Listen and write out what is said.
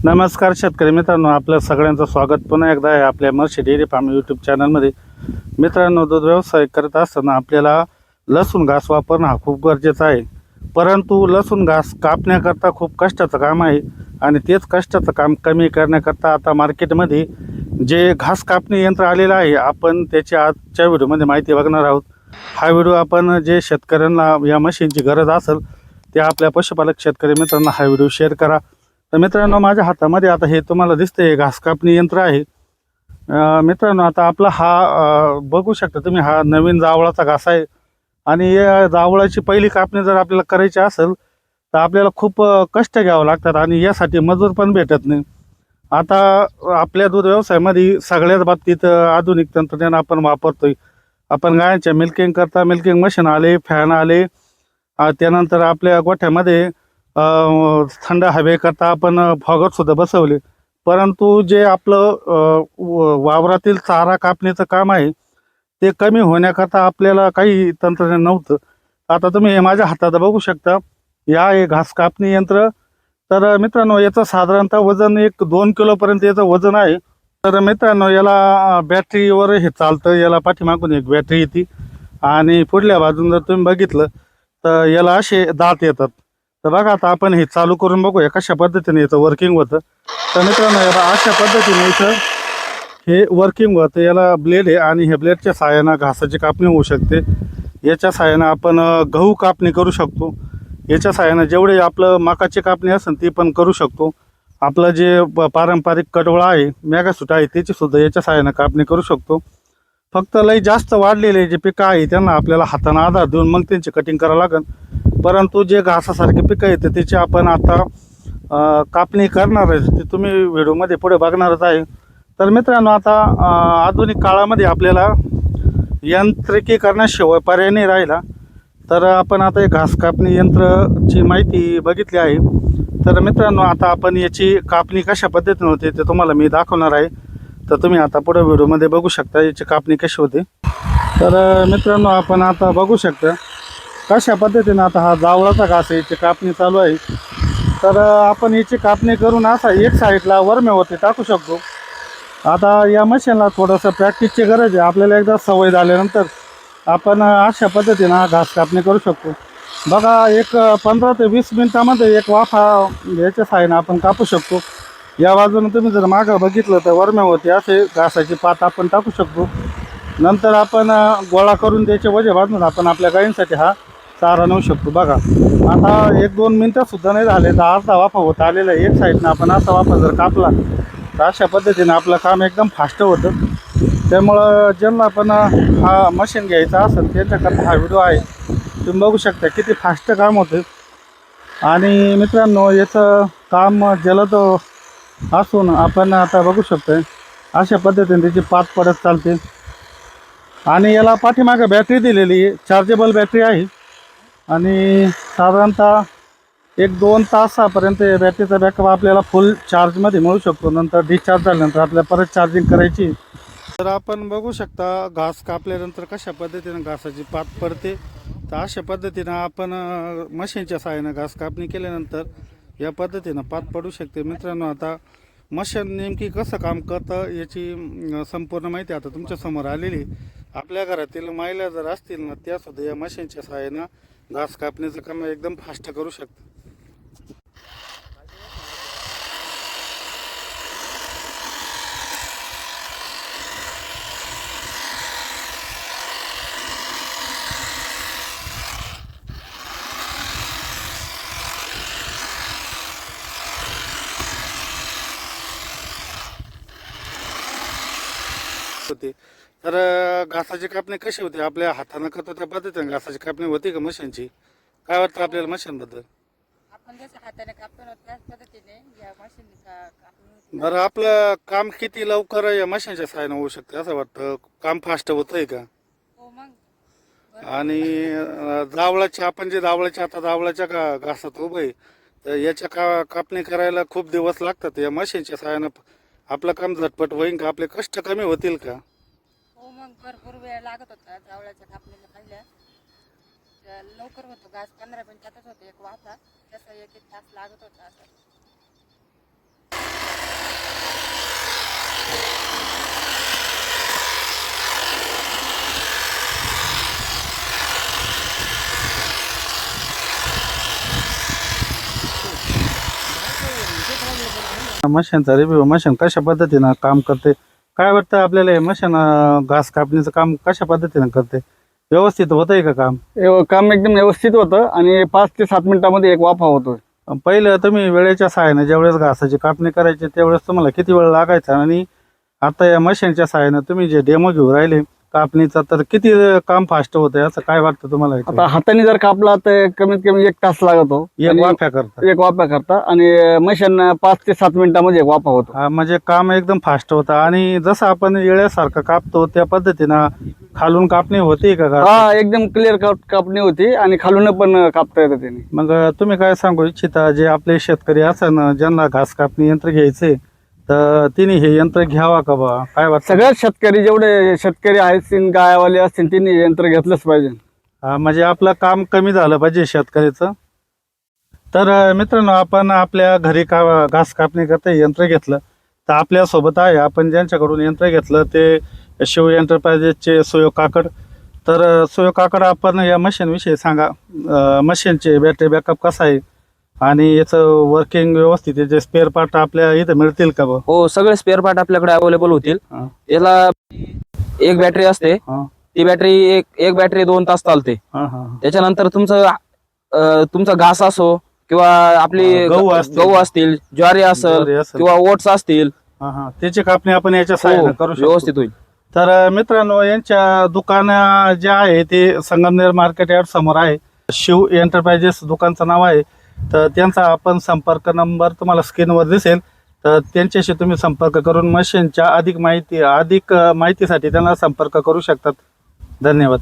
नमस्कार शेतकरी मित्रांनो, आपल्या सगळ्यांचं स्वागत पुन्हा एकदा आहे आपल्या मर्शी डेअरी फार्म यूट्यूब चॅनलमध्ये. मित्रांनो, दूध व्यवसाय करत असताना आपल्याला लसूण घास वापरणं हा खूप गरजेचा आहे. परंतु लसूण घास कापण्याकरता खूप कष्टाचं काम आहे आणि तेच कष्टाचं काम कमी करण्याकरता आता मार्केटमध्ये जे घास कापणी यंत्र आलेलं आहे, आपण त्याची आजच्या व्हिडिओमध्ये माहिती बघणार आहोत. हा व्हिडिओ आपण जे शेतकऱ्यांना या मशीनची गरज असेल ते आपल्या पशुपालक शेतकरी मित्रांना हा व्हिडिओ शेअर करा. तर मित्रांनो, माझ्या हातामध्ये आता हे तुम्हाला दिसतंय घास कापणी यंत्र आहे. मित्रांनो, आता आपला हा बघू शकता तुम्ही, हा नवीन जावळाचा घास आहे आणि या जावळाची पहिली कापणी जर आपल्याला करायची असेल तर आपल्याला खूप कष्ट घ्यावं लागतात आणि यासाठी मजूर पण भेटत नाही. आता आपल्या दूध व्यवसायामध्ये सगळ्याच बाबतीत आधुनिक तंत्रज्ञान आपण वापरतोय. आपण गायांच्या मिल्किंग करता मिल्किंग मशीन आले, फॅन आले, त्यानंतर आपल्या गोठ्यामध्ये थंड हवेकरता आपण फॉगरसुद्धा बसवले. परंतु जे आपलं वावरातील चारा कापणीचं काम आहे ते कमी होण्याकरता आपल्याला काही तंत्रज्ञान नव्हतं. आता तुम्ही हे माझ्या हातात बघू शकता, या हे घास कापणी यंत्र. तर मित्रांनो, याचं साधारणतः वजन 1-2 किलोपर्यंत याचं वजन आहे. तर मित्रांनो, याला बॅटरीवर हे चालतं. याला पाठीमागून एक बॅटरी येते आणि पुढल्या बाजून जर तुम्ही बघितलं तर याला असे दात येतात. तर बघा, आता आपण हे चालू करून बघूया कशा पद्धतीने याचं वर्किंग होतं. तर मित्रांनो, याला अशा पद्धतीने इथं हे वर्किंग होतं. याला ब्लेड आहे आणि हे ब्लेडच्या सहाय्यानं घासाची कापणी होऊ शकते. याच्या सहाय्यानं आपण गहू कापणी करू शकतो. याच्या सहाय्यानं जेवढे आपलं मकाची कापणी असेल ती पण करू शकतो. आपलं जे पारंपरिक कडवळा आहे, मेगासूट आहे, त्याची सुद्धा याच्या सहाय्यानं कापणी करू शकतो. फक्त लई जास्त वाढलेले जे पिकं आहे त्यांना आपल्याला हातानं आधार देऊन मग त्यांची कटिंग करावं लागेल. परंतु जे घासासारखे पिकं येते त्याची आपण आता कापणी करणार आहे, ते तुम्ही व्हिडिओमध्ये पुढे बघणारच आहे. तर मित्रांनो, आता आधुनिक काळामध्ये आपल्याला यांत्रिकीकरणाशिवाय पर्याय नाही राहिला. तर आपण आता हे घास कापणी यंत्राची माहिती बघितली आहे. तर मित्रांनो, आता आपण याची कापणी कशा पद्धतीने होते ते तुम्हाला मी दाखवणार आहे. तर तुम्ही आता पुढे व्हिडिओमध्ये बघू शकता याची कापणी कशी होते. तर मित्रांनो, आपण आता बघू शकता कशा पद्धतीने आता हा जावळाचा घास आहे, याची कापणी चालू आहे. तर आपण याची कापणी करून असा एक साईडला वरमेवरती टाकू शकतो. आता या मशीनला थोडंसं प्रॅक्टिसची गरज आहे. आपल्याला एकदा सवय झाल्यानंतर आपण अशा पद्धतीनं हा घास कापणी करू शकतो. बघा, एक 15 ते 20 मिनटामध्ये एक वाफा याच्या साहाय्यानं आपण कापू शकतो. या बाजूने तुम्ही जर मागं बघितलं तर वरम्यावरती असे घासाची पात आपण टाकू शकतो. नंतर आपण गोळा करून त्याचे वजे बांधून आपण आपल्या गायींसाठी हा चारा नेऊ शकतो. बघा, आता 1-2 मिनटंसुद्धा नाही झाले तर अर्धा वाफा होत आलेला आहे. एक साईडनं आपण असा वाफा जर कापला तर अशा पद्धतीनं आपलं काम एकदम फास्ट होतं. त्यामुळं ज्यांना पण हा मशीन घ्यायचा असेल त्यांच्याकरता हा व्हिडिओ आहे. तुम्ही बघू शकता किती फास्ट काम होतं. आणि मित्रांनो, याचं काम जलद असून आपण आता बघू शकतो अशा पद्धतीने त्याची पात पडत चालते. आणि याला पाठीमागं बॅटरी दिलेली आहे, चार्जेबल बॅटरी आहे. आणि साधारणतः 1-2 तासापर्यंत या बॅटरीचा बॅकअप आपल्याला फुल चार्जमध्ये मिळू शकतो. नंतर डिस्चार्ज झाल्यानंतर आपल्याला परत चार्जिंग करायची. तर आपण बघू शकता घास कापल्यानंतर कशा पद्धतीनं घासाची पात पडते. तर अशा पद्धतीनं आपण मशीनच्या सहाय्यानं घास कापणी केल्यानंतर या पद्धतीनं पात पडू शकते. मित्रांनो, आता मशीन नेमकी कसं काम करतं याची संपूर्ण माहिती आता तुमच्यासमोर आलेली. आपल्या घरातील महिला जर असतील ना, त्यासुद्धा या मशीनच्या सहाय्यानं घास कापणीचं काम एकदम फास्ट करू शकतात. होते. तर घासाची कापणी कशी होते? आपल्या हातानं करतो त्या पद्धतीने घासाची कापणी होती का मशीनची? काय वाटतं आपल्याला मशीनबद्दल? आपण जसं हाताने कापतो ना त्याच पद्धतीने या मशीनने कापणी होती. बरं, आपलं काम किती लवकर या मशीनच्या सहाय्यानं होऊ शकते असं वाटतं? काम फास्ट होतंय का? हो मग. आणि जावळाची, आपण जे जावळाच्या आता जावळाच्या घासात उभं आहे, तर याच्या कापणी करायला खूप दिवस लागतात. या मशीनच्या सहाय्यानं आपलं काम झटपट होईल का? आपले कष्ट कमी होतील का? हो मग, भरपूर वेळ लागत होता जावळाच्या कापणीला. पहिल्या लवकर होतो घास, 15 मिनिटातच होतो एक वाफा. तसं 1-1 तास लागत होता असं. मशीनचा रिव्ह्यू, मशीन कशा पद्धतीनं काम करते, काय वाटतं आपल्याला हे मशीन घास कापणीचं काम कशा पद्धतीनं करते, व्यवस्थित होतंय का काम? काम एकदम व्यवस्थित होतं आणि 5 ते 7 मिनिटामध्ये एक वाफा होतोय. पहिलं तुम्ही वेळेच्या सहाय्याने ज्यावेळेस घासाची कापणी करायची त्यावेळेस तुम्हाला किती वेळ लागायचा, आणि आता या मशीनच्या सहाय्याने तुम्ही जे डेमो घेऊन राहिले कापणीचा, तर किती काम फास्ट होतंय असं काय वाटतं तुम्हाला? आता हाताने जर कापला तर कमीत कमी 1 तास लागतो एक वाफ्या करता, एक वाफा करता, आणि मशीन 5 ते 7 मिनिटामध्ये एक वाफा होतो. हा, म्हणजे काम एकदम फास्ट होतं. आणि जसं आपण येळ्यासारखं कापतो त्या पद्धतीनं खालून कापणी होती का घास? हा, एकदम क्लिअर कापणी होती आणि खालून पण कापता येतं त्याने. मग तुम्ही काय सांगू इच्छिता, जे आपले शेतकरी असं ज्यांना घास कापणी यंत्र घ्यायचे, तर तिने हे यंत्र घ्यावा का बा, काय वाटतं? सगळ्यात शेतकरी जेवढे शेतकरी आहेत, गायवाले असतील, त्यांनी यंत्र घेतलंच पाहिजे. म्हणजे आपलं काम कमी झालं पाहिजे शेतकऱ्याचं. तर मित्रांनो, आपण आपल्या घरी घास कापणी करता यंत्र घेतलं, तर आपल्यासोबत आहे, आपण ज्यांच्याकडून यंत्र घेतलं ते शिव एंटरप्राइजेसचे सुयोग काकड. तर सुयोग काकड, आपण या मशीनविषयी सांगा. मशीनचे बॅटरी बॅकअप कसा आहे आणि याचं वर्किंग व्यवस्थित, याचे स्पेअर पार्ट आपल्या इथं मिळतील का बा? हो, सगळे स्पेअर पार्ट आपल्याकडे अवेलेबल होतील. हा. याला एक बॅटरी असते, हा, ती बॅटरी एक बॅटरी 2 तास चालते. हा, हा. त्याच्यानंतर तुमचा घास असो किंवा आपली गहू असतील, ज्वारी असेल किंवा ओट्स असतील, त्याची कापणी आपण याच्या सहाय्याने करू शकतो. व्यवस्थित होईल. तर मित्रांनो, यांच्या दुकान जे आहे ते संगमनेर मार्केट यार्ड समोर आहे. शिव एंटरप्राइजेस दुकानचं नाव आहे. तर त्यांचा आपण संपर्क नंबर तुम्हाला स्क्रीनवर दिसेल, तर त्यांच्याशी तुम्ही संपर्क करून मशीनच्या अधिक माहितीसाठी त्यांना संपर्क करू शकतात. धन्यवाद.